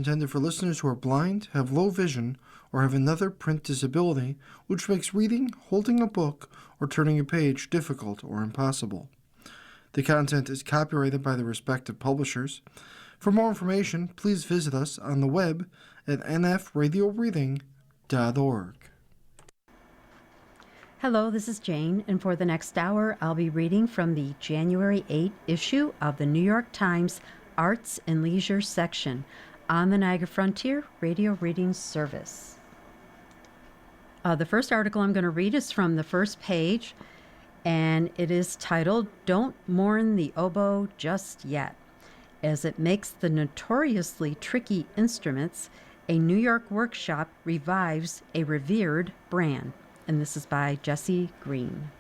intended for listeners who are blind, have low vision, or have another print disability, which makes reading, holding a book, or turning a page difficult or impossible. The content is copyrighted by the respective publishers. For more information, please visit us on the web at nfradioreading.org. Hello, this is Jane, and for the next hour, I'll be reading from the January 8 issue of the New York Times Arts and Leisure section on the Niagara Frontier Radio Reading Service. The first article I'm going to read is from the first page, and it is titled, "Don't Mourn the Oboe Just Yet," as it makes the notoriously tricky instruments, a New York workshop revives a revered brand. And this is by Jesse Green.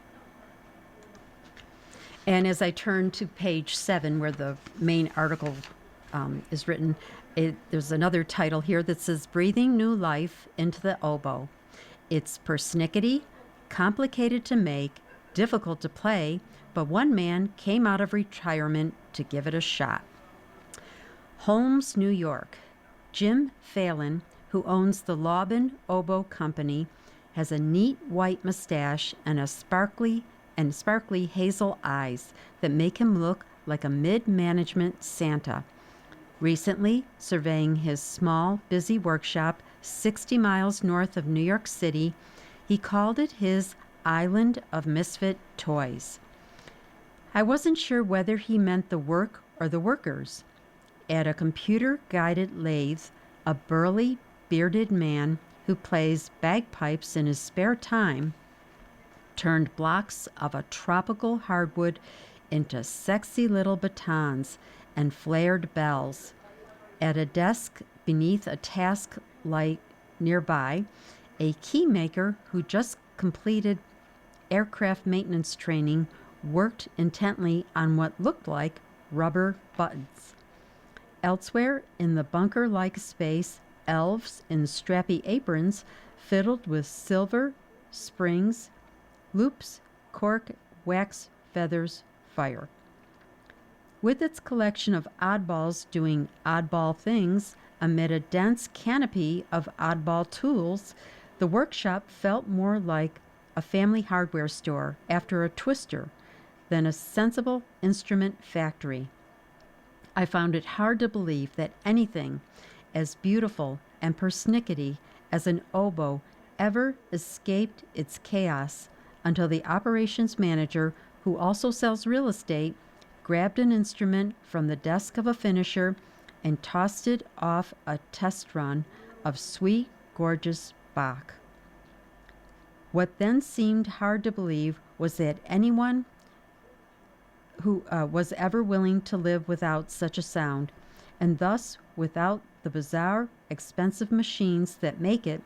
And as I turn to page 7, where the main article is written, there's another title here that says, "Breathing New Life into the Oboe. It's persnickety, complicated to make, difficult to play, but one man came out of retirement to give it a shot." Holmes, New York. Jim Phelan, who owns the Laubin Oboe Company, has a neat white mustache and sparkly hazel eyes that make him look like a mid-management Santa. Recently, surveying his small, busy workshop 60 miles north of New York City, he called it his island of misfit toys. I wasn't sure whether he meant the work or the workers. At a computer-guided lathe, a burly, bearded man who plays bagpipes in his spare time turned blocks of a tropical hardwood into sexy little batons and flared bells. At a desk beneath a task light nearby, a key maker who just completed aircraft maintenance training worked intently on what looked like rubber buttons. Elsewhere in the bunker-like space, elves in strappy aprons fiddled with silver, springs, loops, cork, wax, feathers, fire. With its collection of oddballs doing oddball things amid a dense canopy of oddball tools, the workshop felt more like a family hardware store after a Twister than a sensible instrument factory. I found it hard to believe that anything as beautiful and persnickety as an oboe ever escaped its chaos until the operations manager, who also sells real estate, grabbed an instrument from the desk of a finisher and tossed it off a test run of sweet, gorgeous Bach. What then seemed hard to believe was that anyone who was ever willing to live without such a sound, and thus without the bizarre, expensive machines that make it,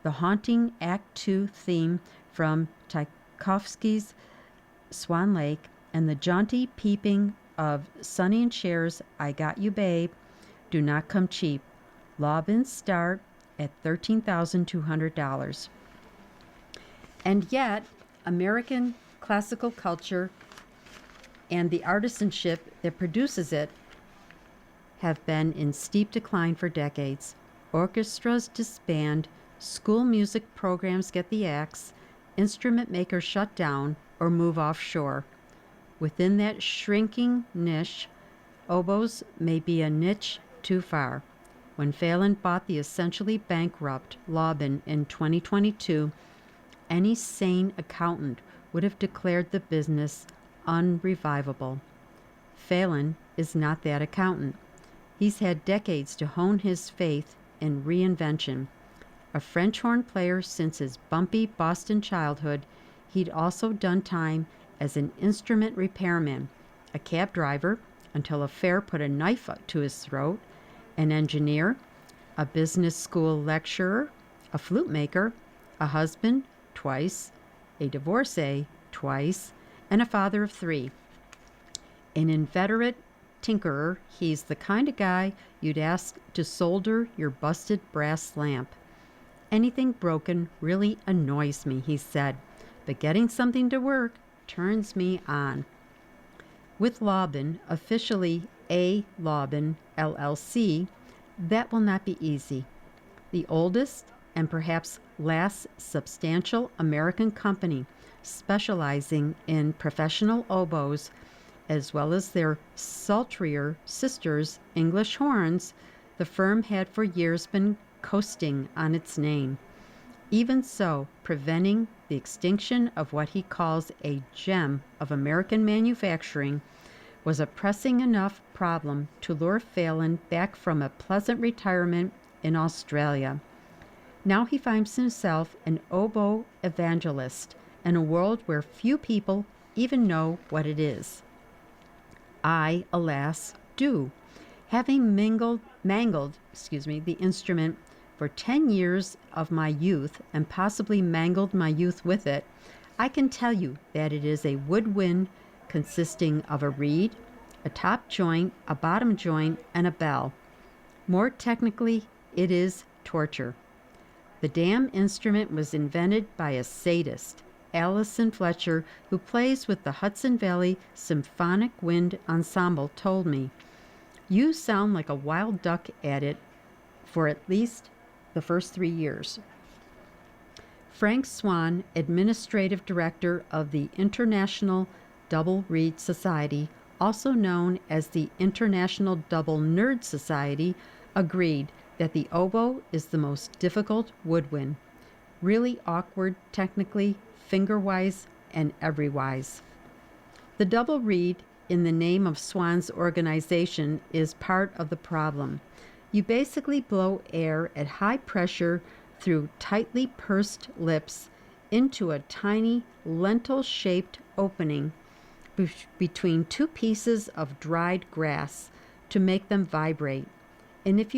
the haunting Act 2 theme from Tchaikovsky's Swan Lake, and the jaunty peeping of Sonny and Cher's I Got You Babe, do not come cheap. Laubins start at $13,200. And yet, American classical culture and the artisanship that produces it have been in steep decline for decades. Orchestras disband, school music programs get the axe, instrument makers shut down or move offshore. Within that shrinking niche, oboes may be a niche too far. When Phelan bought the essentially bankrupt Laubin in 2022, any sane accountant would have declared the business unrevivable. Phelan is not that accountant. He's had decades to hone his faith in reinvention. A French horn player since his bumpy Boston childhood, he'd also done time as an instrument repairman, a cab driver until a fare put a knife to his throat, an engineer, a business school lecturer, a flute maker, a husband twice, a divorcee twice, and a father of 3. An inveterate tinkerer, he's the kind of guy you'd ask to solder your busted brass lamp. Anything broken really annoys me, he said, but getting something to work turns me on. With Laubin, officially A. Laubin, LLC, That will not be easy. The oldest and perhaps last substantial American company specializing in professional oboes, as well as their sultrier sisters, English horns, the firm had for years been coasting on its name. Even so, preventing the extinction of what he calls a gem of American manufacturing was a pressing enough problem to lure Phelan back from a pleasant retirement in Australia. Now he finds himself an oboe evangelist in a world where few people even know what it is. I, alas, do. Having mangled the instrument for 10 years of my youth and possibly mangled my youth with it, I can tell you that it is a woodwind consisting of a reed, a top joint, a bottom joint, and a bell. More technically, it is torture. The damn instrument was invented by a sadist, Allison Fletcher, who plays with the Hudson Valley Symphonic Wind Ensemble, told me. You sound like a wild duck at it for at least the first 3 years. Frank Swan, administrative director of the International Double Reed Society, also known as the International Double Nerd Society, agreed that the oboe is the most difficult woodwind. Really awkward technically, finger-wise, and every-wise. The double reed, in the name of Swan's organization, is part of the problem. You basically blow air at high pressure through tightly pursed lips into a tiny lentil-shaped opening between two pieces of dried grass to make them vibrate. And if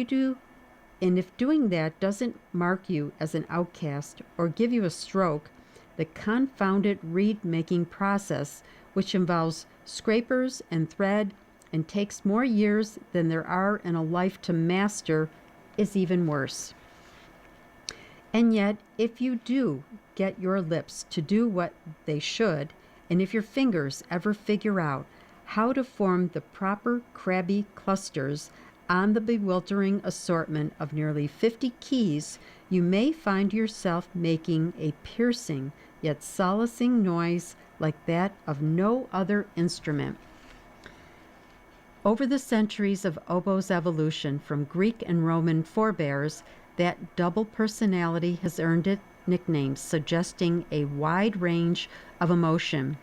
doing that doesn't mark you as an outcast or give you a stroke, the confounded reed-making process, which involves scrapers and thread and takes more years than there are in a life to master, is even worse. And yet, if you do get your lips to do what they should, and if your fingers ever figure out how to form the proper crabby clusters on the bewildering assortment of nearly 50 keys, you may find yourself making a piercing yet solacing noise like that of no other instrument. Over the centuries of oboe's evolution from Greek and Roman forebears, that double personality has earned it nicknames suggesting a wide range of emotion.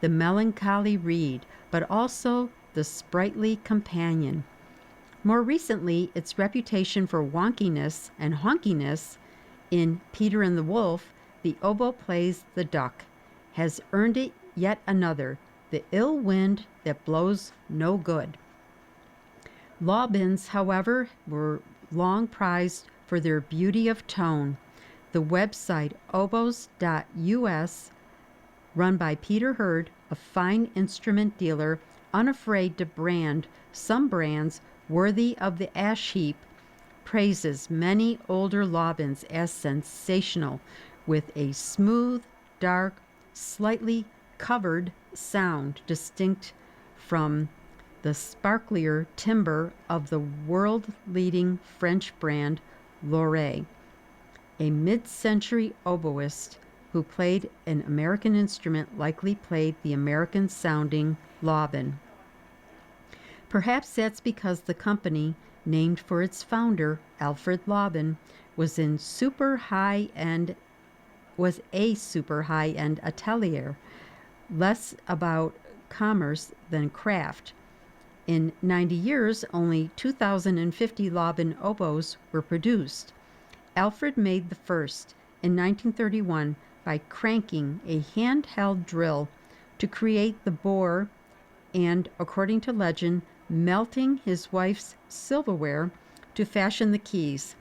The melancholy reed, but also the sprightly companion. More recently, its reputation for wonkiness and honkiness in Peter and the Wolf, the oboe plays the duck, has earned it yet another, the ill wind that blows no good. Lawbins, however, were long prized for their beauty of tone. The website oboes.us, run by Peter Hurd, a fine instrument dealer unafraid to brand some brands worthy of the ash heap, praises many older lawbins as sensational, with a smooth, dark, slightly covered sound distinct from the sparklier timbre of the world-leading French brand Lorraine. A mid-century oboist who played an American instrument likely played the American-sounding lawbin. Perhaps that's because the company, named for its founder, Alfred Lawbin, was a super high-end atelier, less about commerce than craft. In 90 years, only 2,050 Lawbin oboes were produced. Alfred made the first in 1931 by cranking a handheld drill to create the bore and, according to legend, melting his wife's silverware to fashion the keys.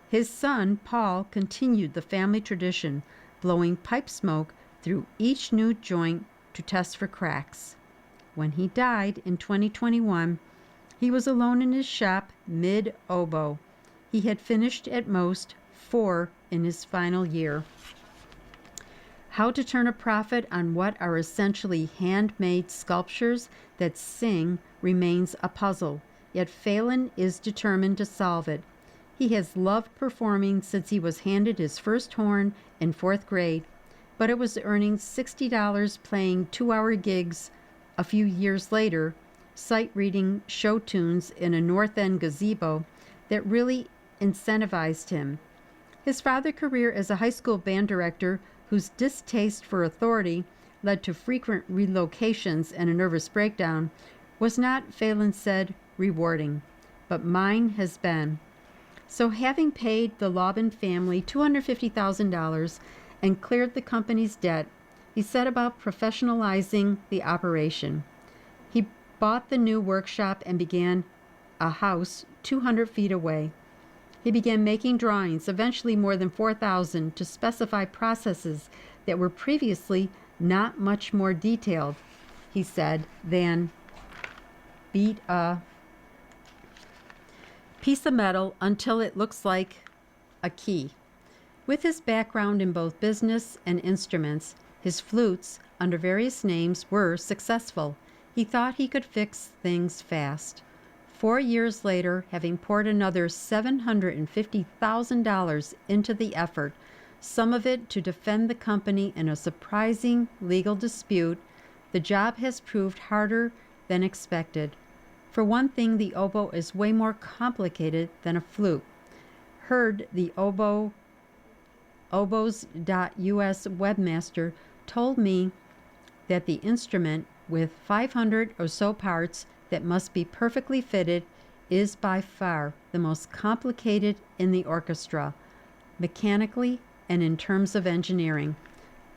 His son, Paul, continued the family tradition, blowing pipe smoke through each new joint to test for cracks. When he died in 2021, he was alone in his shop mid-oboe. He had finished at most 4 in his final year. How to turn a profit on what are essentially handmade sculptures that sing remains a puzzle. yet Phelan is determined to solve it. He has loved performing since he was handed his first horn in 4th grade, but it was earning $60 playing 2-hour gigs a few years later, sight reading show tunes in a North End gazebo, that really incentivized him. His father's career as a high school band director, whose distaste for authority led to frequent relocations and a nervous breakdown, was not, Phelan said, rewarding, but mine has been. So having paid the Laubin family $250,000 and cleared the company's debt, he set about professionalizing the operation. He bought the new workshop and began a house 200 feet away. He began making drawings, eventually more than 4,000, to specify processes that were previously not much more detailed, he said, than beat a piece of metal until it looks like a key. With his background in both business and instruments, his flutes, under various names, were successful. He thought he could fix things fast. 4 years later, having poured another $750,000 into the effort, some of it to defend the company in a surprising legal dispute, the job has proved harder than expected. For one thing, the oboe is way more complicated than a flute. Heard, the oboes.us webmaster, told me that the instrument, with 500 or so parts that must be perfectly fitted, is by far the most complicated in the orchestra, mechanically and in terms of engineering.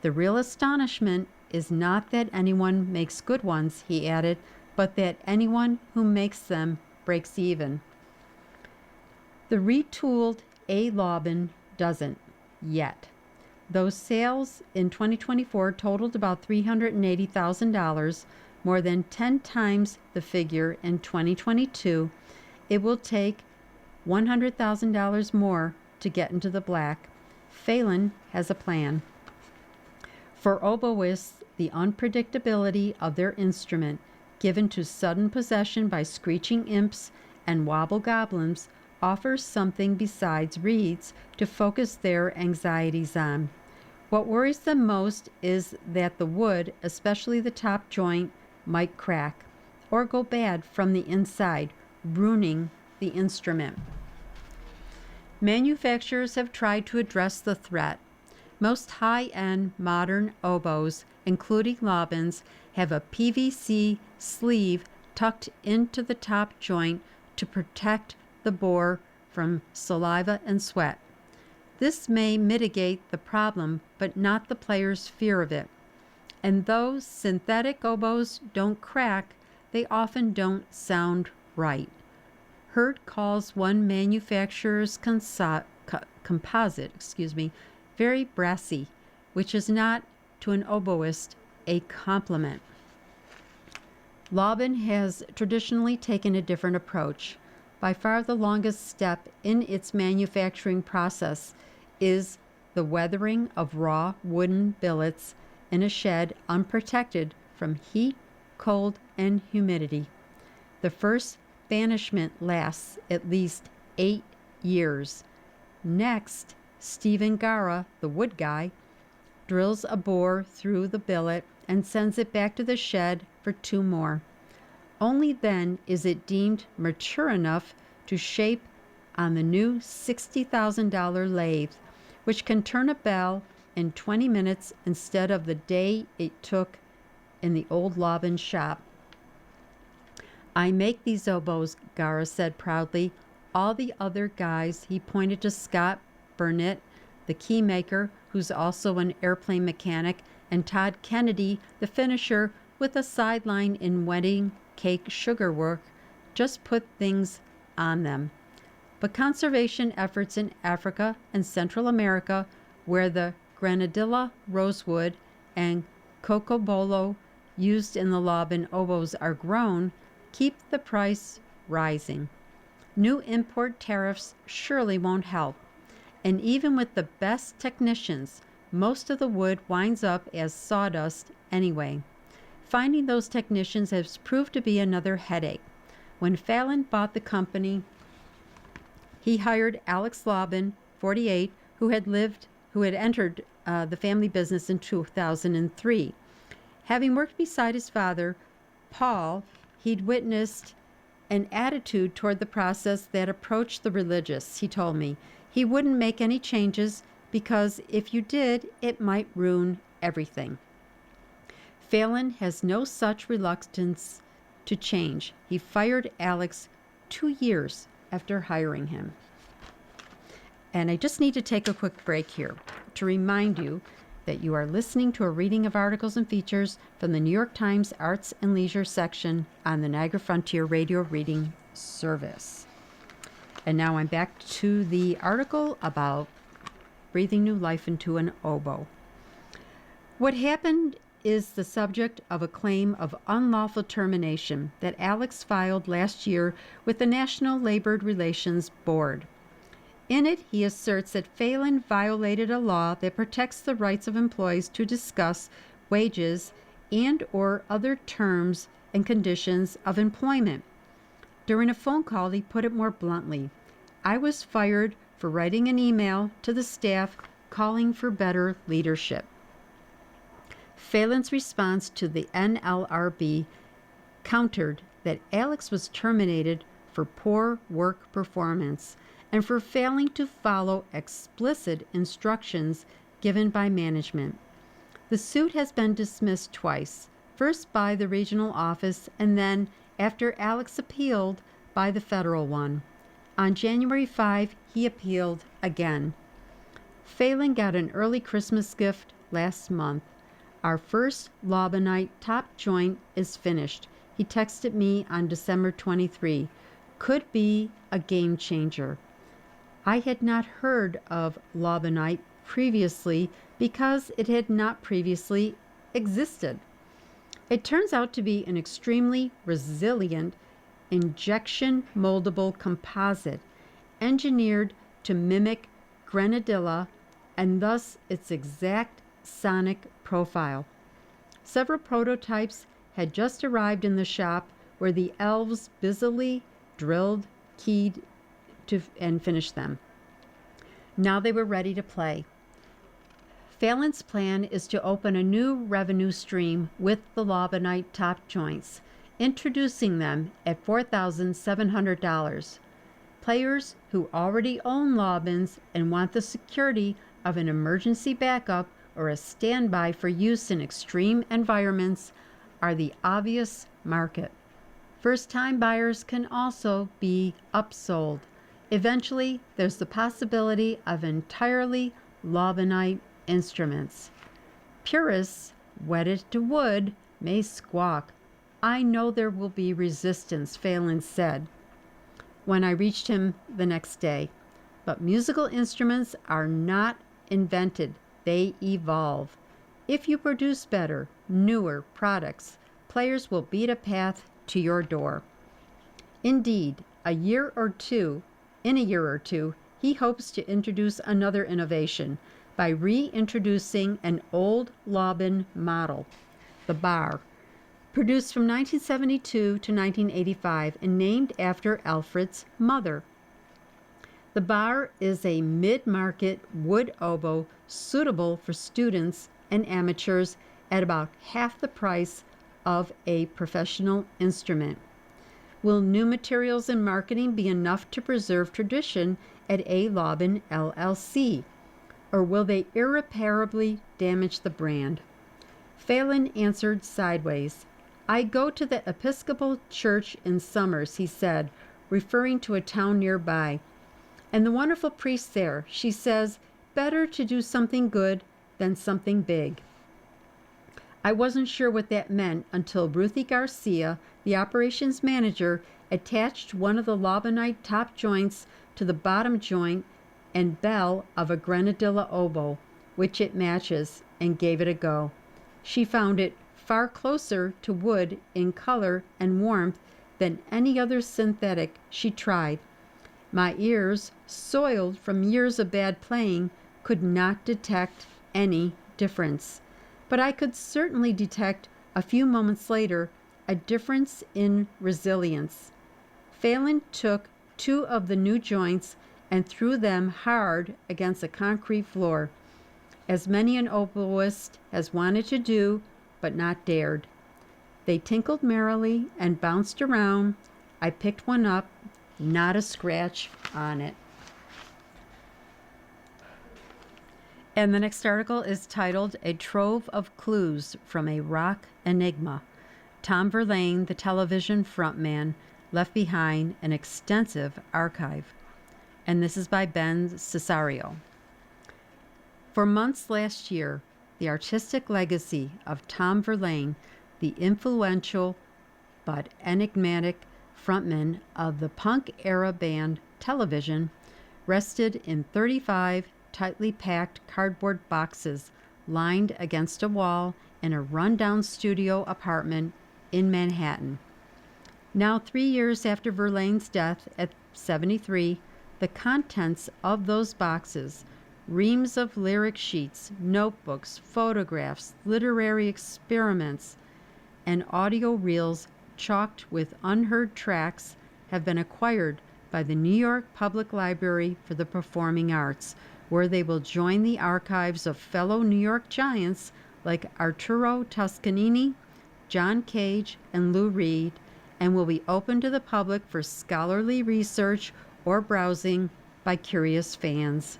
The real astonishment is not that anyone makes good ones, he added, but that anyone who makes them breaks even. The retooled A. Laubin doesn't, yet. Though sales in 2024 totaled about $380,000, more than 10 times the figure in 2022, it will take $100,000 more to get into the black. Phelan has a plan. For oboists, the unpredictability of their instrument, given to sudden possession by screeching imps and wobble goblins, offers something besides reeds to focus their anxieties on. What worries them most is that the wood, especially the top joint, might crack or go bad from the inside, ruining the instrument. Manufacturers have tried to address the threat. Most high-end modern oboes, including Laubin's, have a PVC sleeve tucked into the top joint to protect the bore from saliva and sweat. This may mitigate the problem, but not the player's fear of it. And though synthetic oboes don't crack, they often don't sound right. Hurd calls one manufacturer's composite, very brassy, which is not, to an oboist, a compliment. Laubin has traditionally taken a different approach. By far the longest step in its manufacturing process is the weathering of raw wooden billets in a shed unprotected from heat, cold, and humidity. The first banishment lasts at least 8 years. Next, Stephen Gara, the wood guy, drills a bore through the billet and sends it back to the shed for 2 more. Only then is it deemed mature enough to shape on the new $60,000 lathe, which can turn a bell in 20 minutes instead of the day it took in the old Laubin shop. I make these oboes, Gara said proudly. All the other guys, he pointed to Scott Burnett, the key maker, who's also an airplane mechanic, and Todd Kennedy, the finisher, with a sideline in wedding cake sugar work, just put things on them. But conservation efforts in Africa and Central America, where the granadilla rosewood and cocobolo used in the Laubin oboes are grown, keep the price rising. New import tariffs surely won't help. And even with the best technicians, most of the wood winds up as sawdust anyway. Finding those technicians has proved to be another headache. When Fallon bought the company, he hired Alex Lobban, 48, who had entered the family business in 2003. Having worked beside his father, Paul, he'd witnessed an attitude toward the process that approached the religious, he told me. He wouldn't make any changes because if you did, it might ruin everything. Fallon has no such reluctance to change. He fired Alex 2 years after hiring him. And I just need to take a quick break here to remind you that you are listening to a reading of articles and features from the New York Times Arts and Leisure section on the Niagara Frontier Radio Reading Service. And now I'm back to the article about breathing new life into an oboe. What happened is the subject of a claim of unlawful termination that Alex filed last year with the National Labor Relations Board. In it, he asserts that Fallon violated a law that protects the rights of employees to discuss wages and or other terms and conditions of employment. During a phone call, he put it more bluntly. I was fired for writing an email to the staff calling for better leadership. Fallon's response to the NLRB countered that Alex was terminated for poor work performance and for failing to follow explicit instructions given by management. The suit has been dismissed twice, first by the regional office and then, after Alex appealed, by the federal one. On January 5, he appealed again. Fallon got an early Christmas gift last month. Our first Lobbanite top joint is finished. He texted me on December 23. Could be a game changer. I had not heard of Lobbanite previously because it had not previously existed. It turns out to be an extremely resilient injection moldable composite engineered to mimic grenadilla and thus its exact sonic profile. Several prototypes had just arrived in the shop where the elves busily drilled, keyed, and finished them. Now they were ready to play. Fallon's plan is to open a new revenue stream with the Lobbanite top joints, introducing them at $4,700. Players who already own Lobbans and want the security of an emergency backup or a standby for use in extreme environments are the obvious market. First-time buyers can also be upsold. Eventually, there's the possibility of entirely Lobbanite instruments. Purists, wedded to wood, may squawk. I know there will be resistance, Fallon said when I reached him the next day. But musical instruments are not invented, they evolve. If you produce better, newer products, players will beat a path to your door. Indeed, in a year or two, he hopes to introduce another innovation by reintroducing an old Lobban model, the bar, produced from 1972 to 1985 and named after Alfred's mother. The bar is a mid-market wood oboe suitable for students and amateurs at about half the price of a professional instrument. Will new materials and marketing be enough to preserve tradition at A. Lobban LLC, or will they irreparably damage the brand? Fallon answered sideways. I go to the Episcopal Church in Summers, he said, referring to a town nearby. And the wonderful priest there, she says, better to do something good than something big. I wasn't sure what that meant until Ruthie Garcia, the operations manager, attached one of the Lobbanite top joints to the bottom joint and bell of a grenadilla oboe, which it matches, and gave it a go. She found it far closer to wood in color and warmth than any other synthetic she tried. My ears, soiled from years of bad playing, could not detect any difference. But I could certainly detect, a few moments later, a difference in resilience. Phelan took two of the new joints and threw them hard against the concrete floor, as many an oboist has wanted to do but not dared. They tinkled merrily and bounced around. I picked one up, not a scratch on it. And the next article is titled A Trove of Clues from a Rock Enigma. Tom Verlaine, the television frontman, left behind an extensive archive. And this is by Ben Cesario. For months last year, the artistic legacy of Tom Verlaine, the influential but enigmatic frontman of the punk-era band Television, rested in 35 tightly packed cardboard boxes lined against a wall in a rundown studio apartment in Manhattan. Now, 3 years after Verlaine's death at 73, the contents of those boxes, reams of lyric sheets, notebooks, photographs, literary experiments, and audio reels chalked with unheard tracks, have been acquired by the New York Public Library for the Performing Arts, where they will join the archives of fellow New York giants like Arturo Toscanini, John Cage, and Lou Reed, and will be open to the public for scholarly research or browsing by curious fans.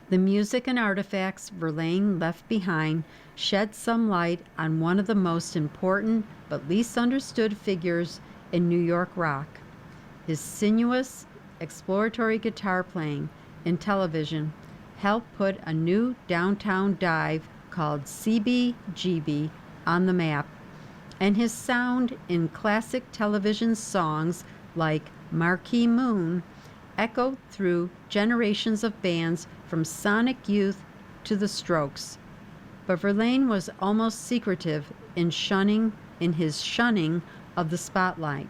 The music and artifacts Verlaine left behind shed some light on one of the most important but least understood figures in New York rock. His sinuous, exploratory guitar playing in Television helped put a new downtown dive called CBGB on the map, and his sound in classic Television songs like Marquee Moon echoed through generations of bands from Sonic Youth to the Strokes. But Verlaine was almost secretive in his shunning of the spotlight,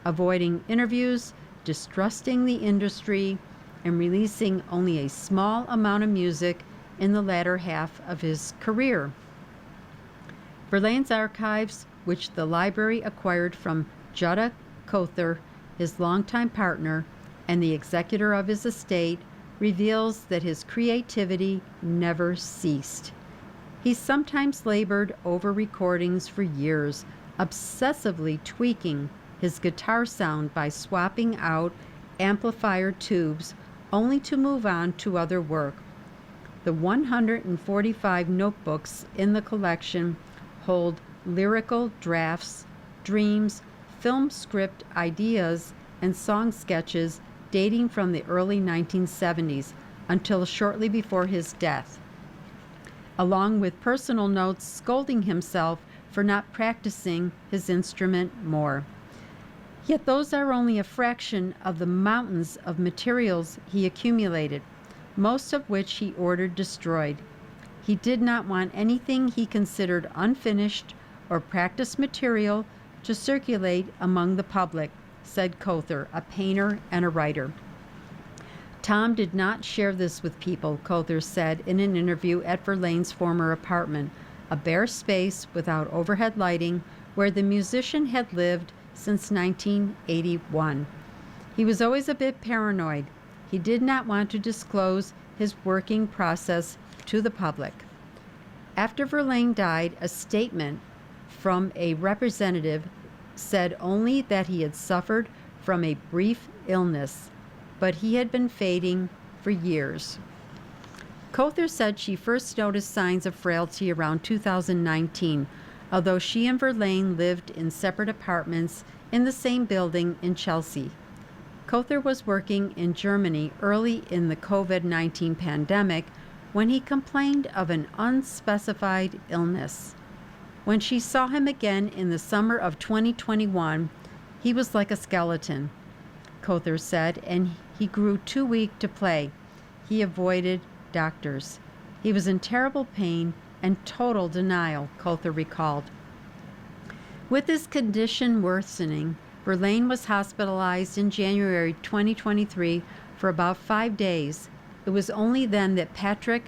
avoiding interviews, distrusting the industry, and releasing only a small amount of music in the latter half of his career. Verlaine's archives, which the library acquired from Jutta Kother, his longtime partner and the executor of his estate, reveals that his creativity never ceased. He sometimes labored over recordings for years, obsessively tweaking his guitar sound by swapping out amplifier tubes, only to move on to other work. The 145 notebooks in the collection hold lyrical drafts, dreams, film script ideas, and song sketches dating from the early 1970s until shortly before his death, along with personal notes scolding himself for not practicing his instrument more. Yet those are only a fraction of the mountains of materials he accumulated, most of which he ordered destroyed. He did not want anything he considered unfinished or practice material to circulate among the public, said Kother, a painter and a writer. Tom did not share this with people, Kother said in an interview at Verlaine's former apartment, a bare space without overhead lighting where the musician had lived since 1981. He was always a bit paranoid. He did not want to disclose his working process to the public. After Verlaine died, a statement from a representative said only that he had suffered from a brief illness, but he had been fading for years. Kother said she first noticed signs of frailty around 2019, although she and Verlaine lived in separate apartments in the same building in Chelsea. Kother was working in Germany early in the COVID-19 pandemic when he complained of an unspecified illness. When she saw him again in the summer of 2021, he was like a skeleton, Kother said, and he grew too weak to play. He avoided doctors. He was in terrible pain and total denial, Kother recalled. With his condition worsening, Verlaine was hospitalized in January 2023 for about 5 days. It was only then that Patrick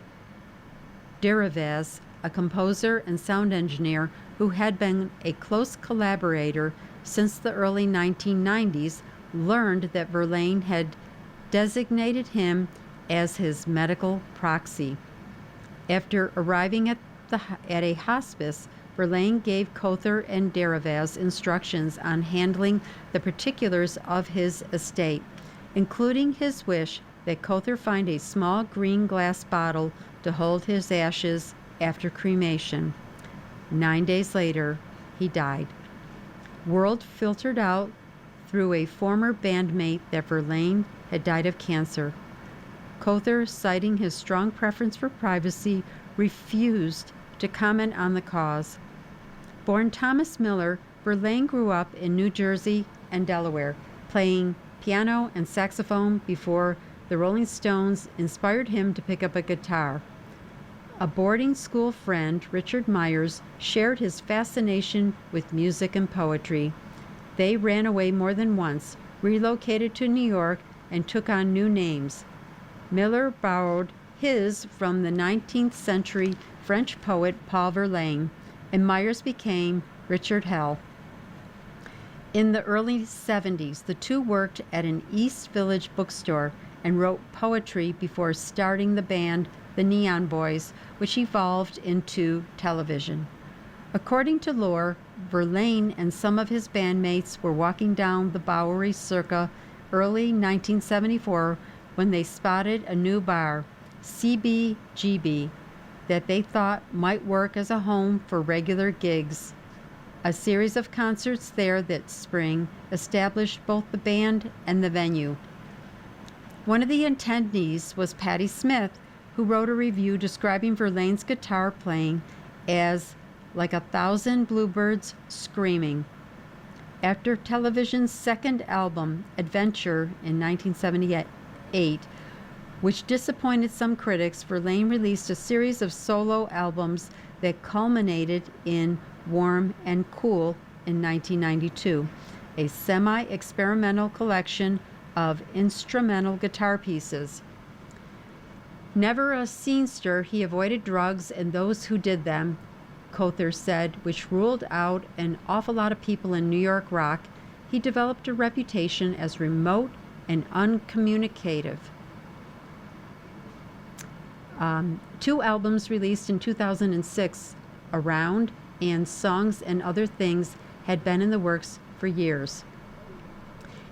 Derivaz, a composer and sound engineer who had been a close collaborator, since the early 1990s, learned that Verlaine had designated him as his medical proxy. After arriving at a hospice, Verlaine gave Cowther and Derivaze instructions on handling the particulars of his estate, including his wish that Cowther find a small green glass bottle to hold his ashes after cremation. 9 days later, he died. Word filtered out through a former bandmate that Verlaine had died of cancer. Cowther, citing his strong preference for privacy, refused to comment on the cause. Born Thomas Miller, Verlaine grew up in New Jersey and Delaware, playing piano and saxophone before the Rolling Stones inspired him to pick up a guitar. A boarding school friend, Richard Myers, shared his fascination with music and poetry. They ran away more than once, relocated to New York, and took on new names. Miller borrowed his from the 19th century French poet Paul Verlaine, and Myers became Richard Hell. In the early 70s, the two worked at an East Village bookstore and wrote poetry before starting the band the Neon Boys, which evolved into television. According to lore, Verlaine and some of his bandmates were walking down the Bowery circa early 1974 when they spotted a new bar, CBGB, that they thought might work as a home for regular gigs. A series of concerts there that spring established both the band and the venue. One of the attendees was Patti Smith, who wrote a review describing Verlaine's guitar playing as like 1,000 bluebirds screaming. After television's second album, Adventure, in 1978, which disappointed some critics, Verlaine released a series of solo albums that culminated in Warm and Cool in 1992, a semi-experimental collection of instrumental guitar pieces. Never a scenester, he avoided drugs and those who did them, Cowther said, which ruled out an awful lot of people in New York rock. He developed a reputation as remote and uncommunicative. 2 albums released in 2006, Around and Songs and Other Things, had been in the works for years.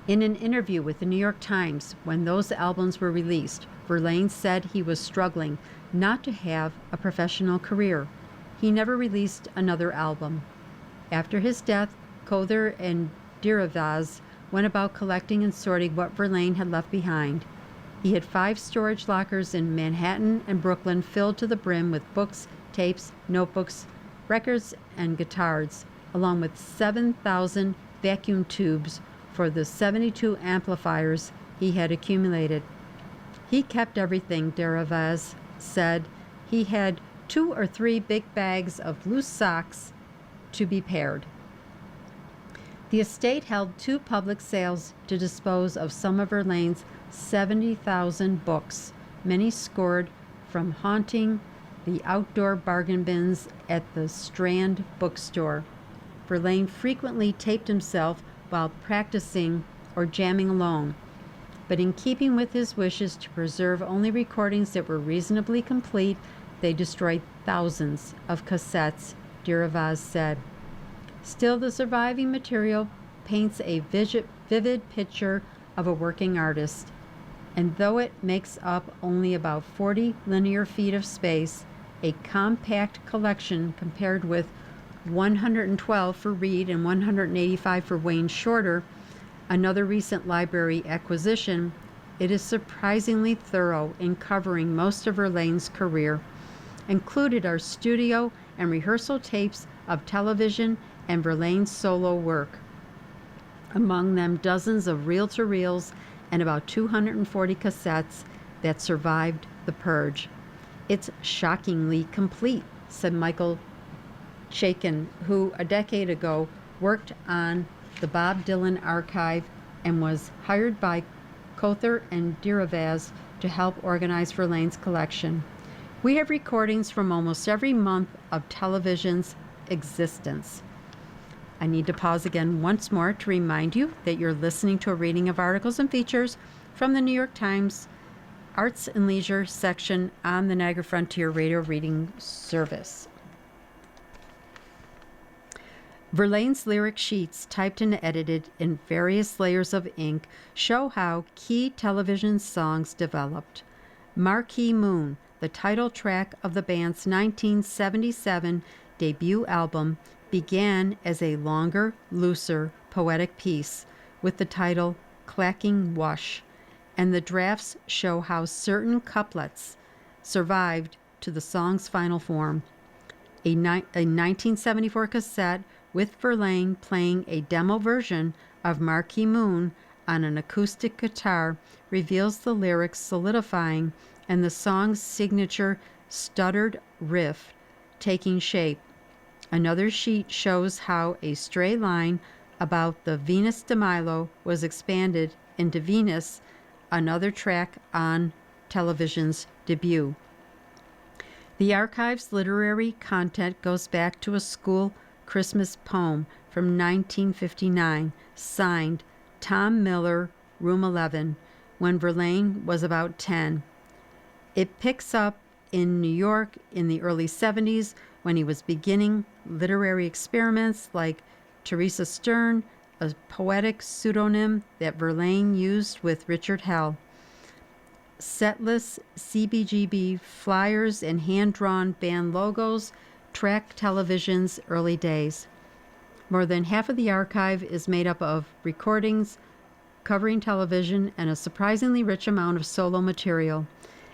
In an interview with the New York Times, when those albums were released, Verlaine said he was struggling not to have a professional career. He never released another album. After his death, Cowther and Derivaze went about collecting and sorting what Verlaine had left behind. He had 5 storage lockers in Manhattan and Brooklyn filled to the brim with books, tapes, notebooks, records, and guitars, along with 7,000 vacuum tubes for the 72 amplifiers he had accumulated. He kept everything, Derivaze said. He had 2 or 3 big bags of loose socks to be paired. The estate held 2 public sales to dispose of some of Verlaine's 70,000 books, many scored from haunting the outdoor bargain bins at the Strand bookstore. Verlaine frequently taped himself while practicing or jamming alone, but in keeping with his wishes to preserve only recordings that were reasonably complete, they destroyed thousands of cassettes, Derivaze said. Still, the surviving material paints a vivid picture of a working artist, and though it makes up only about 40 linear feet of space, a compact collection compared with 112 for Reed and 185 for Wayne Shorter, another recent library acquisition, it is surprisingly thorough in covering most of Verlaine's career. Included are studio and rehearsal tapes of television and Verlaine's solo work. Among them, dozens of reel-to-reels and about 240 cassettes that survived the purge. It's shockingly complete, said Michael Chaikin, who a decade ago worked on the Bob Dylan archive and was hired by Cowther and Derivaze to help organize Verlaine's collection. We have recordings from almost every month of television's existence. I need to pause again once more to remind you that you're listening to a reading of articles and features from the New York Times Arts and Leisure section on the Niagara Frontier Radio Reading Service. Verlaine's lyric sheets, typed and edited in various layers of ink, show how key television songs developed. Marquee Moon, the title track of the band's 1977 debut album, began as a longer, looser, poetic piece with the title Clacking Wash, and the drafts show how certain couplets survived to the song's final form. A 1974 cassette with Verlaine playing a demo version of Marquee Moon on an acoustic guitar reveals the lyrics solidifying and the song's signature stuttered riff taking shape. Another sheet shows how a stray line about the Venus de Milo was expanded into Venus, another track on television's debut. The archive's literary content goes back to a school Christmas poem from 1959, signed Tom Miller, Room 11, when Verlaine was about 10. It picks up in New York in the early 70s when he was beginning literary experiments like Teresa Stern, a poetic pseudonym that Verlaine used with Richard Hell. Setless CBGB flyers and hand-drawn band logos track television's early days. More than half of the archive is made up of recordings covering television and a surprisingly rich amount of solo material.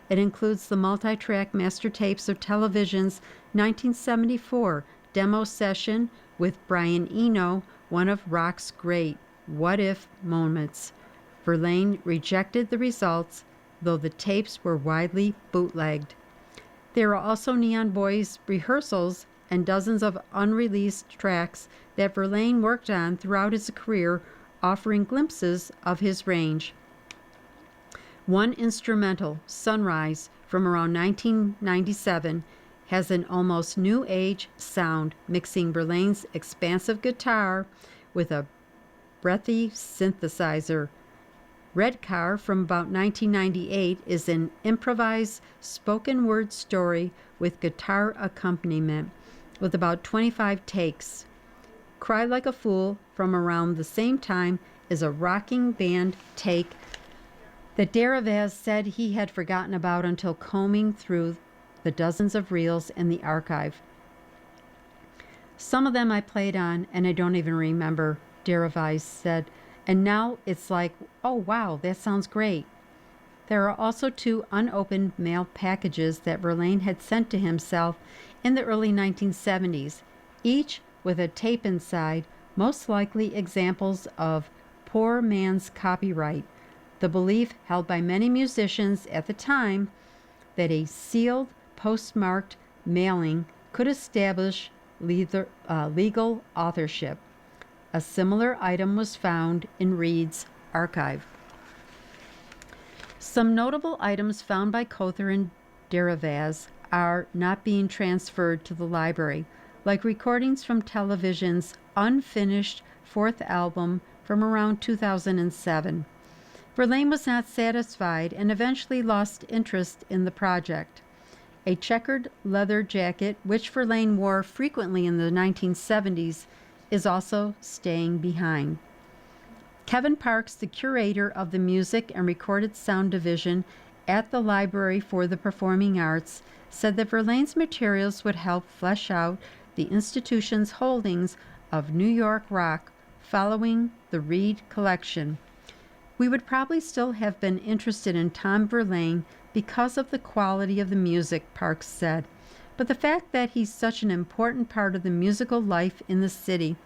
It includes the multi-track master tapes of television's 1974 demo session with Brian Eno, one of rock's great what-if moments. Verlaine rejected the results, though the tapes were widely bootlegged. There are also Neon Boys rehearsals and dozens of unreleased tracks that Verlaine worked on throughout his career, offering glimpses of his range. One instrumental, Sunrise, from around 1997, has an almost new age sound, mixing Verlaine's expansive guitar with a breathy synthesizer. Red Car from about 1998 is an improvised spoken word story with guitar accompaniment with about 25 takes. Cry Like a Fool from around the same time is a rocking band take that Deravaz said he had forgotten about until combing through the dozens of reels in the archive. Some of them I played on and I don't even remember, Deravaz said. And now it's like, oh wow, that sounds great. There are also 2 unopened mail packages that Verlaine had sent to himself in the early 1970s, each with a tape inside, most likely examples of poor man's copyright, the belief held by many musicians at the time that a sealed, postmarked mailing could establish legal authorship. A similar item was found in Reed's archive. Some notable items found by Cowther and Deravaz are not being transferred to the library, like recordings from television's unfinished 4th album from around 2007. Verlaine was not satisfied and eventually lost interest in the project. A checkered leather jacket, which Verlaine wore frequently in the 1970s, is also staying behind. Kevin Parks, the curator of the Music and Recorded Sound Division at the Library for the Performing Arts, said that Verlaine's materials would help flesh out the institution's holdings of New York rock following the Reed collection. We would probably still have been interested in Tom Verlaine because of the quality of the music, Parks said. But the fact that he's such an important part of the musical life in the city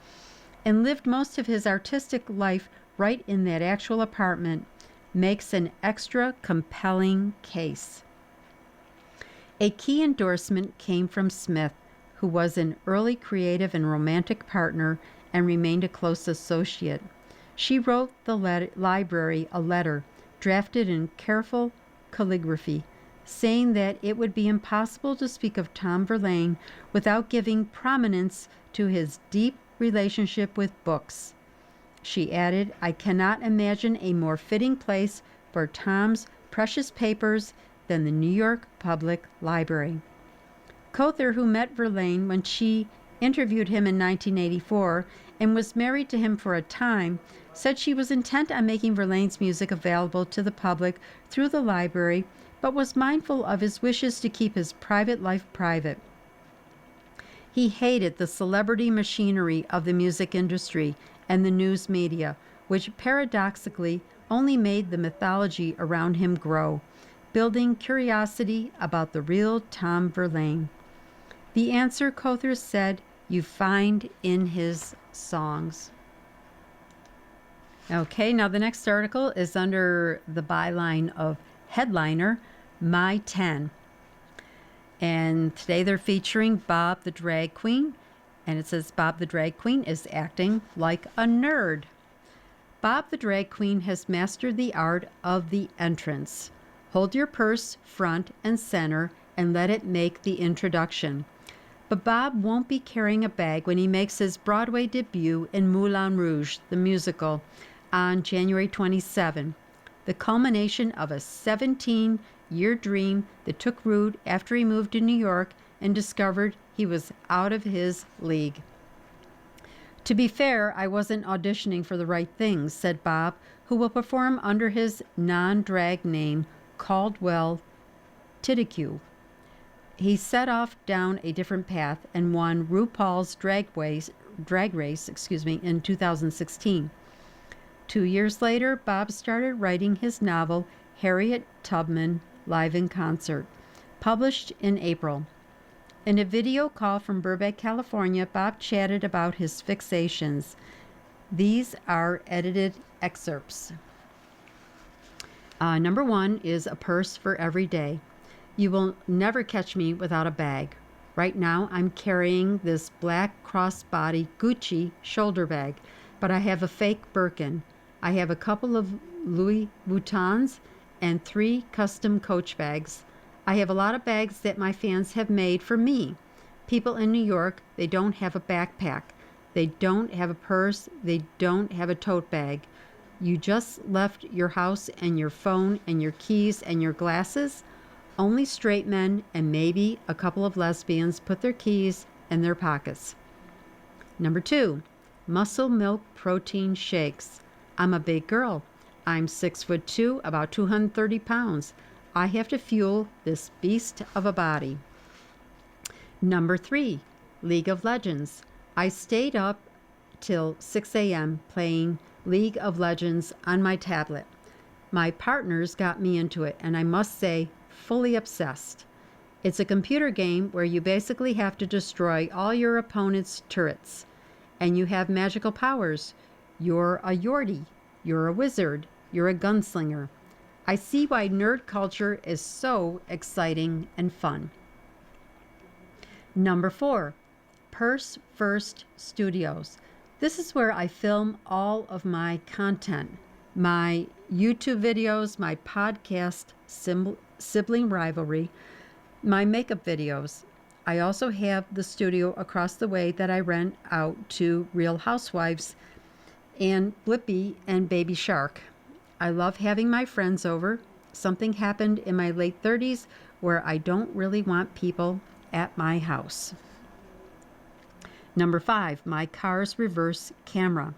and lived most of his artistic life right in that actual apartment makes an extra compelling case. A key endorsement came from Smith, who was an early creative and romantic partner and remained a close associate. She wrote the library a letter, drafted in careful calligraphy, saying that it would be impossible to speak of Tom Verlaine without giving prominence to his deep relationship with books. She added, I cannot imagine a more fitting place for Tom's precious papers than the New York Public Library. Cowther, who met Verlaine when she interviewed him in 1984 and was married to him for a time, said she was intent on making Verlaine's music available to the public through the library, but was mindful of his wishes to keep his private life private. He hated the celebrity machinery of the music industry and the news media, which paradoxically only made the mythology around him grow, building curiosity about the real Tom Verlaine. The answer, Cowther said, you find in his songs. Okay, now the next article is under the byline of headliner, My 10. And today they're featuring Bob the Drag Queen. And it says Bob the Drag Queen is acting like a nerd. Bob the Drag Queen has mastered the art of the entrance. Hold your purse front and center and let it make the introduction. But Bob won't be carrying a bag when he makes his Broadway debut in Moulin Rouge, the musical, on January 27, the culmination of a 17-year dream that took root after he moved to New York and discovered he was out of his league. To be fair, I wasn't auditioning for the right things, said Bob, who will perform under his non-drag name, Caldwell Titicue. He set off down a different path and won RuPaul's Drag Race in 2016. 2 years later, Bob started writing his novel, Harriet Tubman, Live in Concert, published in April. In a video call from Burbank, California, Bob chatted about his fixations. These are edited excerpts. Number 1 is a purse for every day. You will never catch me without a bag. Right now, I'm carrying this black crossbody Gucci shoulder bag, but I have a fake Birkin. I have a couple of Louis Vuittons and 3 custom Coach bags. I have a lot of bags that my fans have made for me. People in New York, they don't have a backpack. They don't have a purse. They don't have a tote bag. You just left your house and your phone and your keys and your glasses. Only straight men and maybe a couple of lesbians put their keys in their pockets. Number 2, Muscle Milk Protein Shakes. I'm a big girl. I'm 6'2", about 230 pounds. I have to fuel this beast of a body. Number 3, League of Legends. I stayed up till 6 a.m. playing League of Legends on my tablet. My partners got me into it, and I must say, fully obsessed. It's a computer game where you basically have to destroy all your opponent's turrets, and you have magical powers. You're a Yordi, you're a wizard, you're a gunslinger. I see why nerd culture is so exciting and fun. Number 4, Purse First Studios. This is where I film all of my content, my YouTube videos, my podcast, Sibling Rivalry, my makeup videos. I also have the studio across the way that I rent out to Real Housewives and Blippi and Baby Shark. I love having my friends over. Something happened in my late 30s where I don't really want people at my house. Number 5, my car's reverse camera.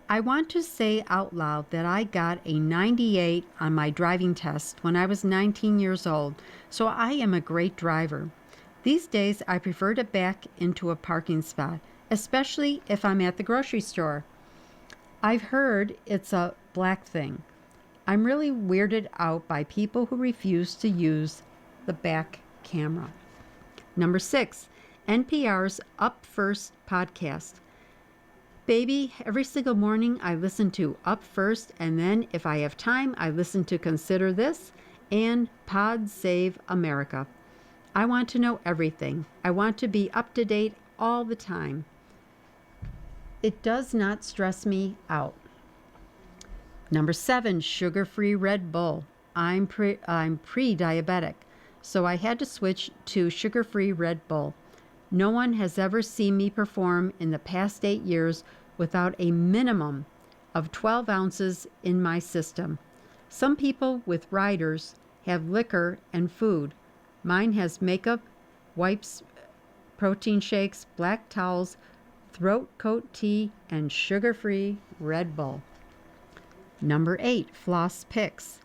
I want to say out loud that I got a 98 on my driving test when I was 19 years old, so I am a great driver. These days, I prefer to back into a parking spot, especially if I'm at the grocery store. I've heard it's a black thing. I'm really weirded out by people who refuse to use the back camera. Number 6, NPR's Up First podcast. Baby, every single morning I listen to Up First, and then if I have time, I listen to Consider This and Pod Save America. I want to know everything. I want to be up to date all the time. It does not stress me out. Number 7, sugar-free Red Bull. I'm pre-diabetic, so I had to switch to sugar-free Red Bull. No one has ever seen me perform in the past 8 years without a minimum of 12 ounces in my system. Some people with riders have liquor and food. Mine has makeup, wipes, protein shakes, black towels, throat coat tea, and sugar-free Red Bull. Number 8, floss picks.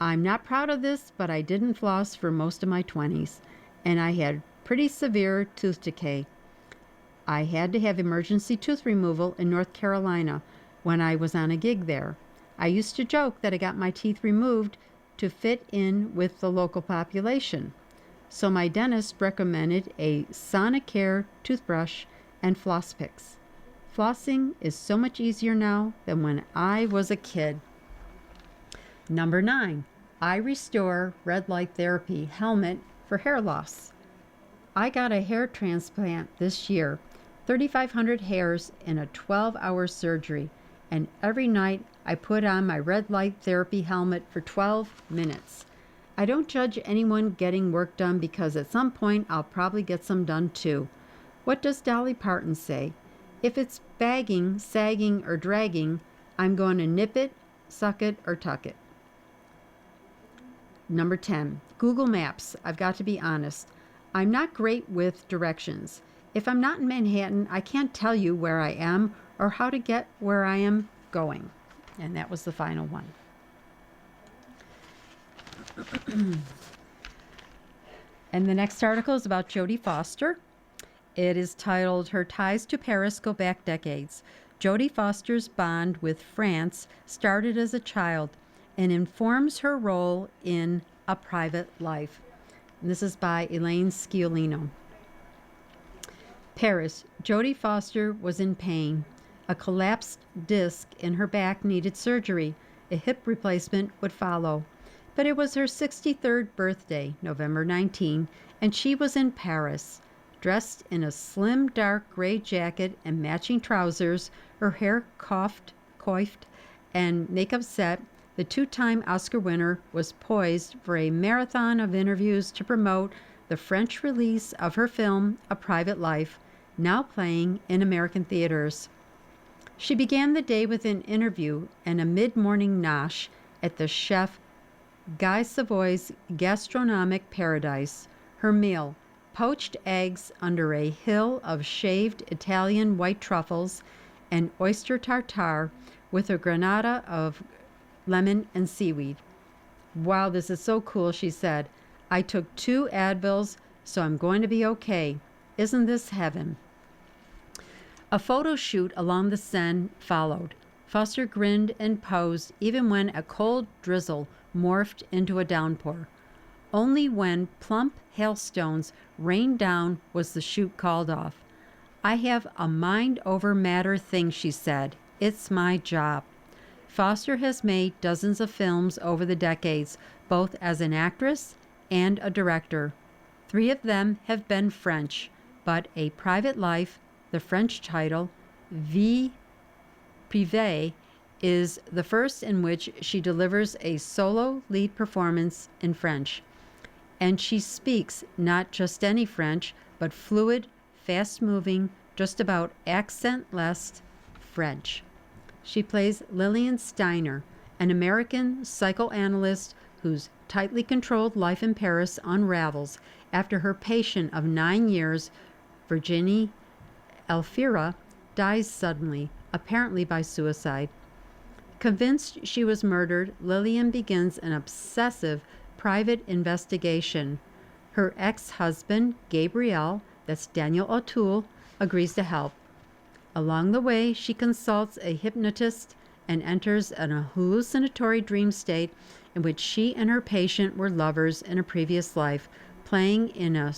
I'm not proud of this, but I didn't floss for most of my 20s, and I had pretty severe tooth decay. I had to have emergency tooth removal in North Carolina when I was on a gig there. I used to joke that I got my teeth removed to fit in with the local population. So my dentist recommended a Sonicare toothbrush and floss picks. Flossing is so much easier now than when I was a kid. Number 9, I restore red light therapy helmet for hair loss. I got a hair transplant this year, 3,500 hairs in a 12-hour surgery, and every night I put on my red light therapy helmet for 12 minutes. I don't judge anyone getting work done because at some point I'll probably get some done too. What does Dolly Parton say? If it's bagging, sagging, or dragging, I'm going to nip it, suck it, or tuck it. Number 10, Google Maps. I've got to be honest. I'm not great with directions. If I'm not in Manhattan, I can't tell you where I am or how to get where I am going. And that was the final one. And the next article is about Jodie Foster. It is titled, Her Ties to Paris Go Back Decades. Jodie Foster's bond with France started as a child and informs her role in A Private Life. And this is by Elaine Sciolino. Paris. Jodie Foster was in pain. A collapsed disc in her back needed surgery. A hip replacement would follow. But it was her 63rd birthday, November 19, and she was in Paris. Dressed in a slim, dark gray jacket and matching trousers, her hair coiffed, and makeup set, the 2-time Oscar winner was poised for a marathon of interviews to promote the French release of her film, A Private Life, now playing in American theaters. She began the day with an interview and a mid-morning nosh at the chef Guy Savoy's gastronomic paradise. Her meal, poached eggs under a hill of shaved Italian white truffles and oyster tartare with a granata of lemon and seaweed. Wow, this is so cool, she said. I took 2 Advils, so I'm going to be okay. Isn't this heaven? A photo shoot along the Seine followed. Foster grinned and posed even when a cold drizzle morphed into a downpour. Only when plump hailstones rained down was the shoot called off. I have a mind over matter thing, she said. It's my job. Foster has made dozens of films over the decades, both as an actress and a director. 3 of them have been French, but A Private Life, the French title, Vie Privée, is the first in which she delivers a solo lead performance in French. And she speaks not just any French, but fluid, fast-moving, just about accent-less French. She plays Lillian Steiner, an American psychoanalyst whose tightly controlled life in Paris unravels after her patient of 9 years, Virginie Alfira, dies suddenly, apparently by suicide. Convinced she was murdered, Lillian begins an obsessive private investigation. Her ex-husband, Gabriel, that's Daniel O'Toole, agrees to help. Along the way, she consults a hypnotist and enters an hallucinatory dream state in which she and her patient were lovers in a previous life, playing in the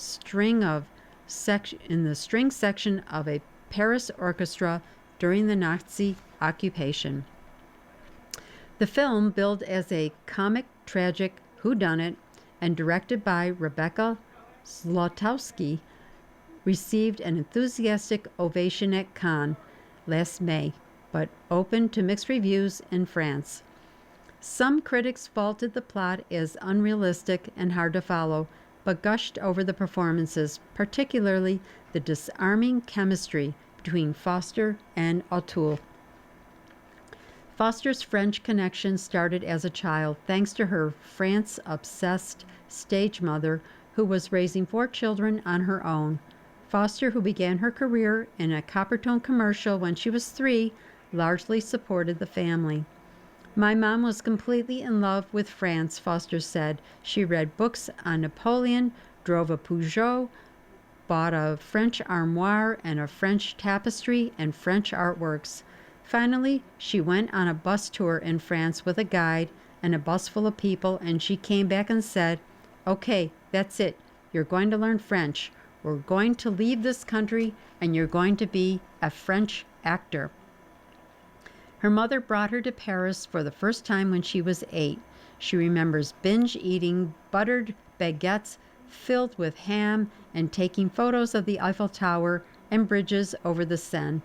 string section of a Paris orchestra during the Nazi occupation. The film, billed as a comic, tragic whodunit and directed by Rebecca Zlotowski, received an enthusiastic ovation at Cannes last May, but opened to mixed reviews in France. Some critics faulted the plot as unrealistic and hard to follow, but gushed over the performances, particularly the disarming chemistry between Foster and O'Toole. Foster's French connection started as a child thanks to her France-obsessed stage mother who was raising 4 children on her own. Foster, who began her career in a Coppertone commercial when she was 3, largely supported the family. My mom was completely in love with France, Foster said. She read books on Napoleon, drove a Peugeot, bought a French armoire and a French tapestry and French artworks. Finally, she went on a bus tour in France with a guide and a bus full of people, and she came back and said, "Okay, that's it. You're going to learn French. We're going to leave this country, and you're going to be a French actor." Her mother brought her to Paris for the first time when she was 8. She remembers binge eating buttered baguettes filled with ham and taking photos of the Eiffel Tower and bridges over the Seine.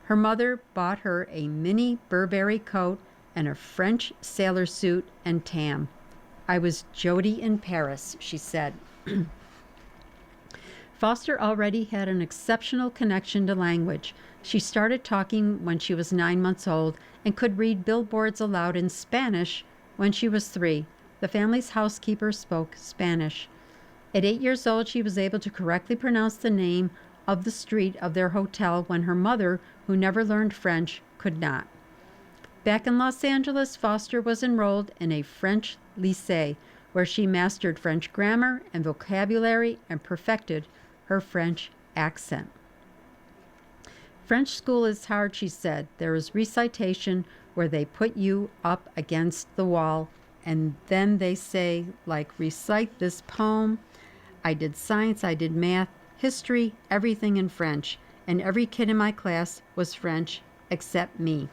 Her mother bought her a mini Burberry coat and a French sailor suit and tam. "I was Jody in Paris," she said. Foster already had an exceptional connection to language. She started talking when she was 9 months old and could read billboards aloud in Spanish when she was 3. The family's housekeeper spoke Spanish. At 8 years old, she was able to correctly pronounce the name of the street of their hotel when her mother, who never learned French, could not. Back in Los Angeles, Foster was enrolled in a French lycée where she mastered French grammar and vocabulary and perfected her French accent. "French school is hard," she said. "There is recitation where they put you up against the wall and then they say, like, recite this poem. I did science, I did math, history, everything in French, and every kid in my class was French except me."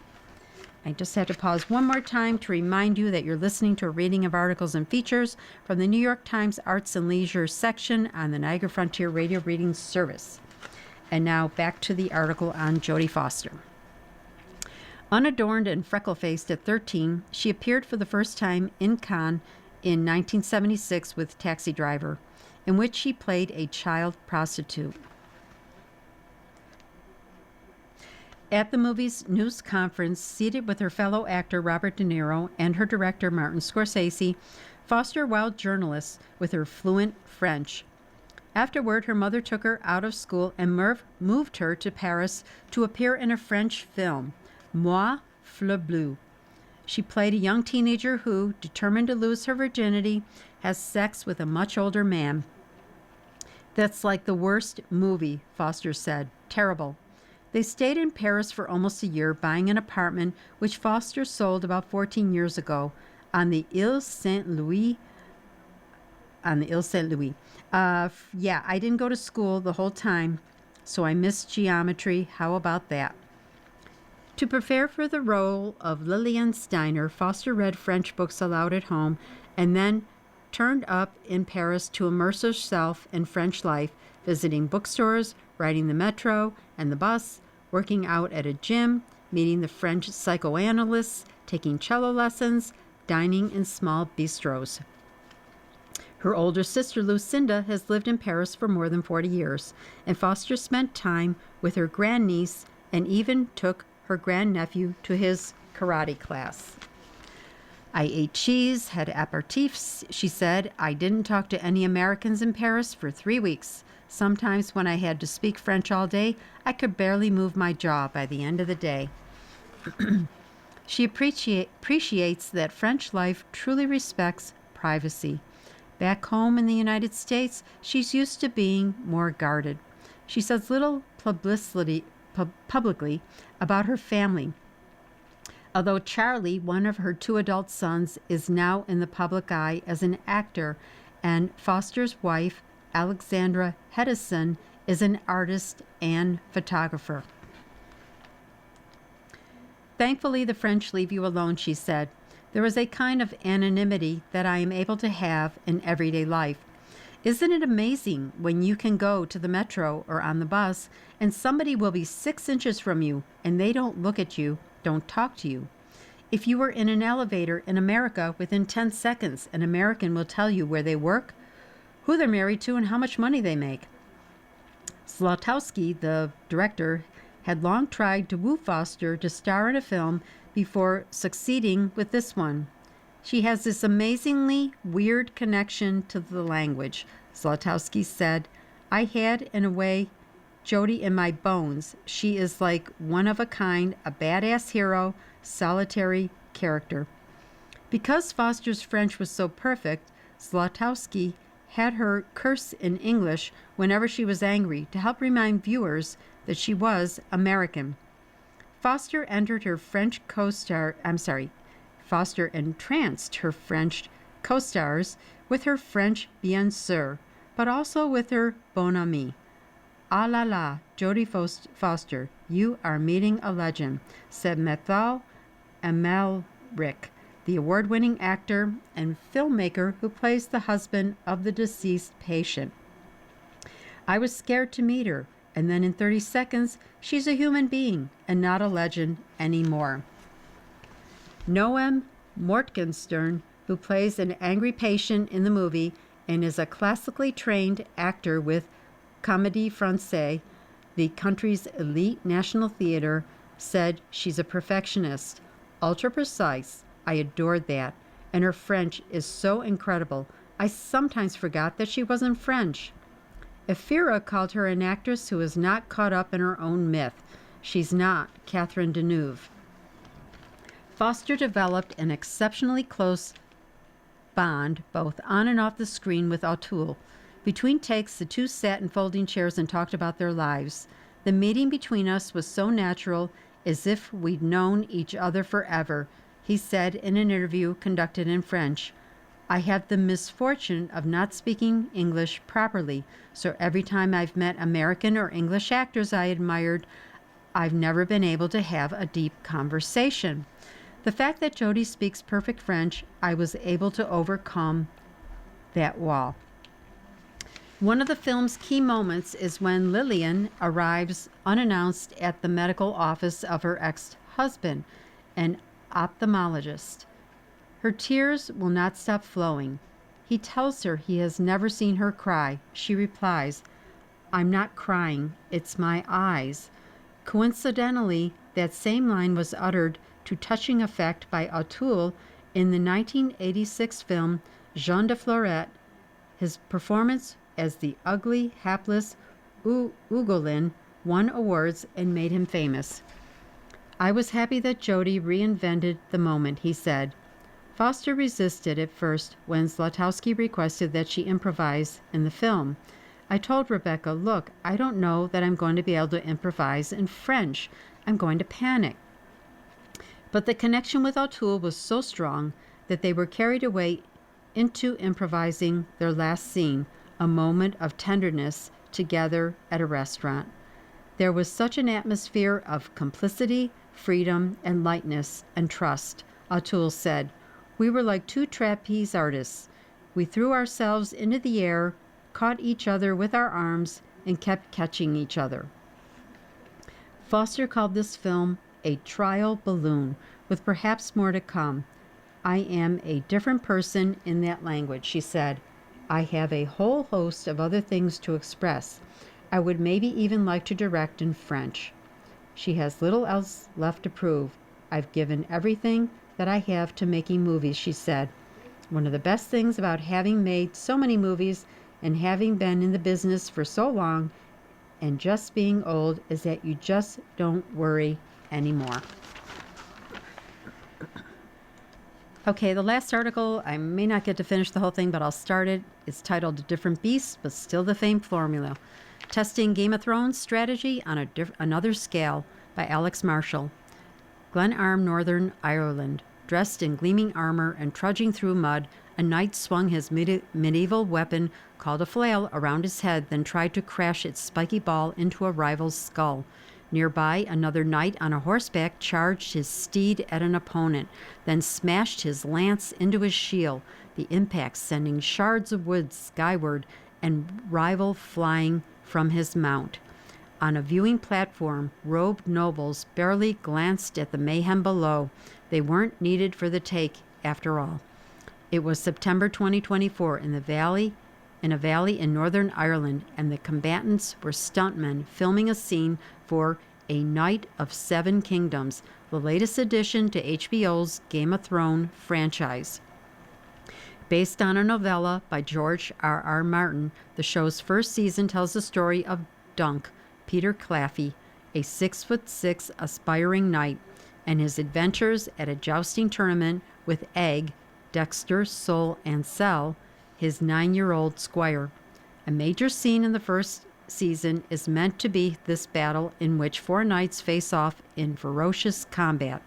I just have to pause one more time to remind you that you're listening to a reading of articles and features from the New York Times Arts and Leisure section on the Niagara Frontier Radio Reading Service. And now back to the article on Jodie Foster. Unadorned and freckle-faced at 13, she appeared for the first time in Cannes in 1976 with Taxi Driver, in which she played a child prostitute. At the movie's news conference, seated with her fellow actor Robert De Niro and her director Martin Scorsese, Foster wowed journalists with her fluent French. Afterward, her mother took her out of school and moved her to Paris to appear in a French film, Moi, Fleur Bleue. She played a young teenager who, determined to lose her virginity, has sex with a much older man. "That's like the worst movie," Foster said. "Terrible." They stayed in Paris for almost a year, buying an apartment which Foster sold about 14 years ago on the Ile Saint-Louis. Yeah, I didn't go to school the whole time, so I missed geometry. How about that? To prepare for the role of Lillian Steiner, Foster read French books aloud at home and then turned up in Paris to immerse herself in French life, visiting bookstores, riding the metro and the bus, working out at a gym, meeting the French psychoanalysts, taking cello lessons, dining in small bistros. Her older sister Lucinda has lived in Paris for more than 40 years, and Foster spent time with her grandniece and even took her grandnephew to his karate class. "I ate cheese, had aperitifs," she said. "I didn't talk to any Americans in Paris for 3 weeks. Sometimes when I had to speak French all day, I could barely move my jaw by the end of the day." She appreciates that French life truly respects privacy. Back home in the United States, she's used to being more guarded. She says little publicly about her family. Although Charlie, one of her 2 adult sons, is now in the public eye as an actor, and Foster's wife, Alexandra Hedison, is an artist and photographer. "Thankfully, the French leave you alone," she said. "There is a kind of anonymity that I am able to have in everyday life. Isn't it amazing when you can go to the metro or on the bus and somebody will be 6 inches from you and they don't look at you, don't talk to you? If you were in an elevator in America, within 10 seconds, an American will tell you where they work, who they're married to, and how much money they make. Zlotowski, the director, had long tried to woo Foster to star in a film before succeeding with this one. She has this amazingly weird connection to the language. Zlotowski said, I had, in a way, Jodie in my bones. She is like one of a kind, a badass hero, solitary character. Because Foster's French was so perfect, Zlotowski had her curse in English whenever she was angry to help remind viewers that she was American. Foster entranced her French co-stars with her French bien sûr, but also with her bon ami. Ah la la, Jodie Foster, you are meeting a legend, said Methal Amalric, the award-winning actor and filmmaker who plays the husband of the deceased patient. I was scared to meet her, and then in 30 seconds, she's a human being and not a legend anymore. Noam Morgenstern, who plays an angry patient in the movie and is a classically trained actor with Comédie Française, the country's elite national theater, said she's a perfectionist, ultra precise. I adored that, and her French is so incredible. I sometimes forgot that she wasn't French. Ephira called her an actress who is not caught up in her own myth. She's not Catherine Deneuve. Foster developed an exceptionally close bond, both on and off the screen, with O'Toole. Between takes, the two sat in folding chairs and talked about their lives. The meeting between us was so natural, as if we'd known each other forever, he said in an interview conducted in French. I have the misfortune of not speaking English properly, so every time I've met American or English actors I admired, I've never been able to have a deep conversation. The fact that Jodie speaks perfect French, I was able to overcome that wall. One of the film's key moments is when Lillian arrives unannounced at the medical office of her ex-husband, an ophthalmologist. Her tears will not stop flowing. He tells her he has never seen her cry. She replies, I'm not crying, it's my eyes. Coincidentally, that same line was uttered to touching effect by O'Toole in the 1986 film Jean de Florette. His performance as the ugly, hapless Ugolin won awards and made him famous. I was happy that Jodie reinvented the moment, he said. Foster resisted at first when Zlotowski requested that she improvise in the film. I told Rebecca, look, I don't know that I'm going to be able to improvise in French. I'm going to panic. But the connection with O'Toole was so strong that they were carried away into improvising their last scene, a moment of tenderness together at a restaurant. There was such an atmosphere of complicity, freedom, and lightness and trust, O'Toole said. We were like two trapeze artists. We threw ourselves into the air, caught each other with our arms, and kept catching each other. Foster called this film a trial balloon, with perhaps more to come. I am a different person in that language, she said. I have a whole host of other things to express. I would maybe even like to direct in French. She has little else left to prove. I've given everything that I have to making movies, she said. One of the best things about having made so many movies and having been in the business for so long and just being old is that you just don't worry anymore. Okay, the last article, I may not get to finish the whole thing, but I'll start it. It's titled A Different Beast, but still the same formula. Testing Game of Thrones Strategy on Another Scale by Alex Marshall. Glenarm, Northern Ireland. Dressed in gleaming armor and trudging through mud, a knight swung his medieval weapon called a flail around his head, then tried to crash its spiky ball into a rival's skull. Nearby, another knight on a horseback charged his steed at an opponent, then smashed his lance into his shield, the impact sending shards of wood skyward and rival flying from his mount. On a viewing platform, robed nobles barely glanced at the mayhem below. They weren't needed for the take, after all. It was September 2024 in in a valley in Northern Ireland, and the combatants were stuntmen filming a scene for A Night of Seven Kingdoms, the latest addition to HBO's Game of Thrones franchise. Based on a novella by George R.R. Martin, the show's first season tells the story of Dunk, Peter Claffey, a 6'6" aspiring knight, and his adventures at a jousting tournament with Egg, Dexter, Soul, and Sel, his 9-year-old squire. A major scene in the first season is meant to be this battle in which 4 knights face off in ferocious combat.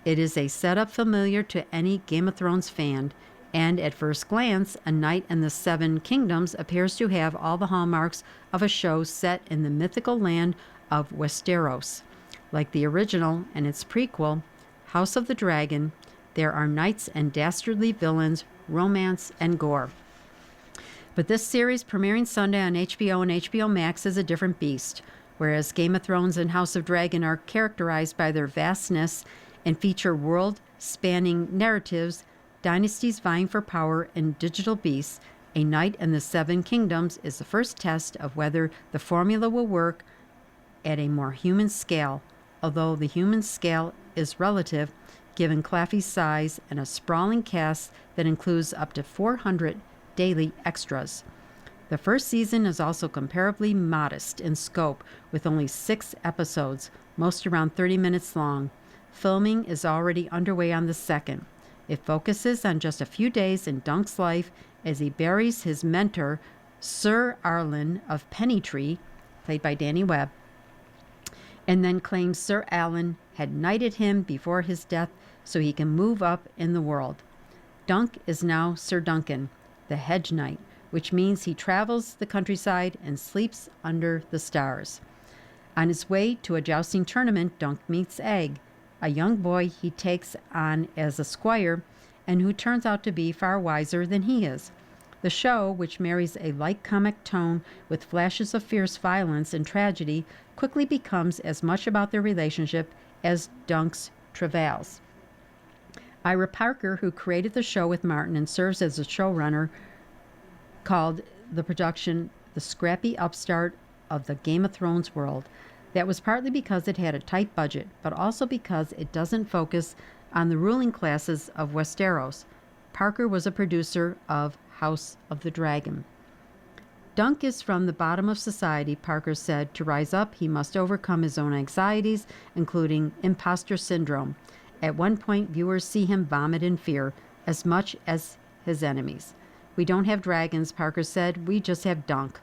It is a setup familiar to any Game of Thrones fan, and at first glance, A Night in the Seven Kingdoms appears to have all the hallmarks of a show set in the mythical land of Westeros. Like the original and its prequel, House of the Dragon, there are knights and dastardly villains, romance, and gore. But this series, premiering Sunday on HBO and HBO Max, is a different beast. Whereas Game of Thrones and House of Dragon are characterized by their vastness and feature world-spanning narratives, dynasties vying for power, and digital beasts, A Night in the Seven Kingdoms is the first test of whether the formula will work at a more human scale, although the human scale is relative given Claffey's size and a sprawling cast that includes up to 400 daily extras. The first season is also comparably modest in scope, with only 6 episodes, most around 30 minutes long. Filming is already underway on the second. It focuses on just a few days in Dunk's life as he buries his mentor, Sir Arlen of Pennytree, played by Danny Webb, and then claims Sir Alan had knighted him before his death so he can move up in the world. Dunk is now Sir Duncan, the hedge knight, which means he travels the countryside and sleeps under the stars. On his way to a jousting tournament, Dunk meets Egg, a young boy he takes on as a squire and who turns out to be far wiser than he is. The show, which marries a light comic tone with flashes of fierce violence and tragedy, quickly becomes as much about their relationship as Dunk's travails. Ira Parker, who created the show with Martin and serves as the showrunner, called the production the scrappy upstart of the Game of Thrones world. That was partly because it had a tight budget, but also because it doesn't focus on the ruling classes of Westeros. Parker was a producer of House of the Dragon. Dunk is from the bottom of society, Parker said. To rise up, he must overcome his own anxieties, including imposter syndrome. At one point, viewers see him vomit in fear, as much as his enemies. We don't have dragons, Parker said. We just have Dunk.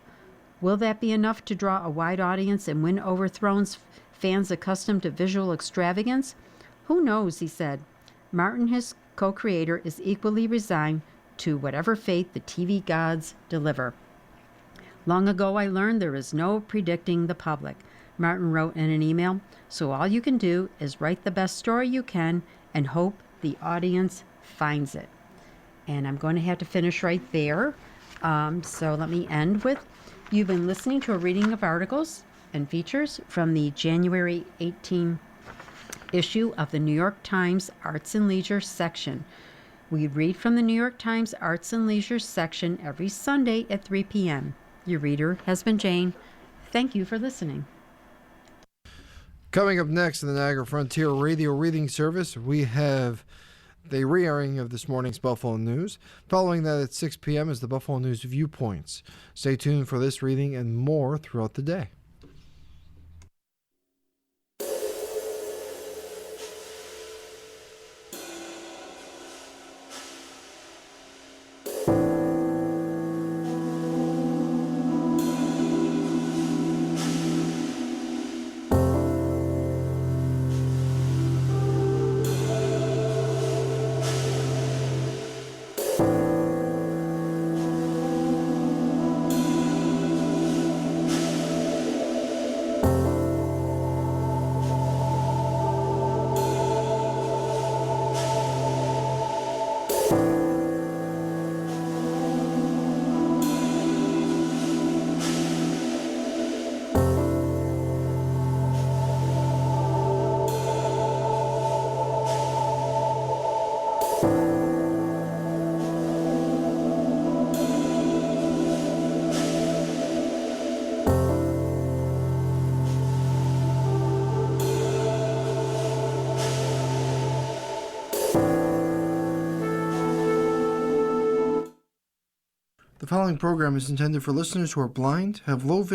Will that be enough to draw a wide audience and win over Thrones fans accustomed to visual extravagance? Who knows, he said. Martin, his co-creator, is equally resigned to whatever fate the TV gods deliver. Long ago, I learned there is no predicting the public, Martin wrote in an email, so all you can do is write the best story you can and hope the audience finds it. And I'm going to have to finish right there. So let me end with, you've been listening to a reading of articles and features from the January 18 issue of the New York Times Arts and Leisure section. We read from the New York Times Arts and Leisure section every Sunday at 3 p.m. Your reader has been Jane. Thank you for listening. Coming up next in the Niagara Frontier Radio Reading Service, we have the re-airing of this morning's Buffalo News. Following that at 6 p.m. is the Buffalo News Viewpoints. Stay tuned for this reading and more throughout the day. following program is intended for listeners who are blind, have low vision,